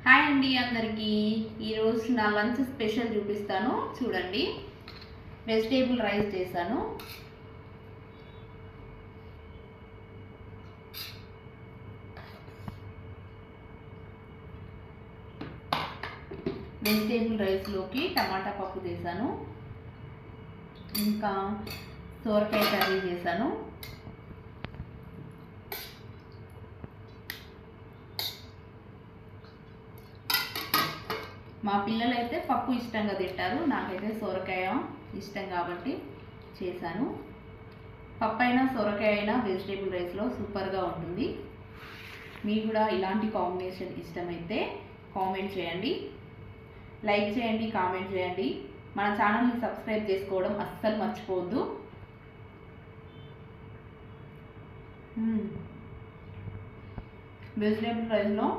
Hi అండి అందరికీ. ఈరోజు నా లంచ్ స్పెషల్ చూపిస్తాను చూడండి. వెజిటేబుల్ రైస్ చేశాను. వెజిటేబుల్ రైస్లోకి టమాటా పప్పు చేశాను, ఇంకా సోరకాయ కర్రీ చేశాను. మా పిల్లలైతే పప్పు ఇష్టంగా తింటారు, నాకైతే సొరకాయ ఇష్టం కాబట్టి చేశాను. పప్పు అయినా సొరకాయ అయినా వెజిటేబుల్ రైస్లో సూపర్గా ఉంటుంది. మీకు కూడా ఇలాంటి కాంబినేషన్ ఇష్టమైతే కామెంట్ చేయండి, లైక్ చేయండి, కామెంట్ చేయండి. మన ఛానల్ని సబ్స్క్రైబ్ చేసుకోవడం అస్సలు మర్చిపోవద్దు. వెజిటేబుల్ రైస్లో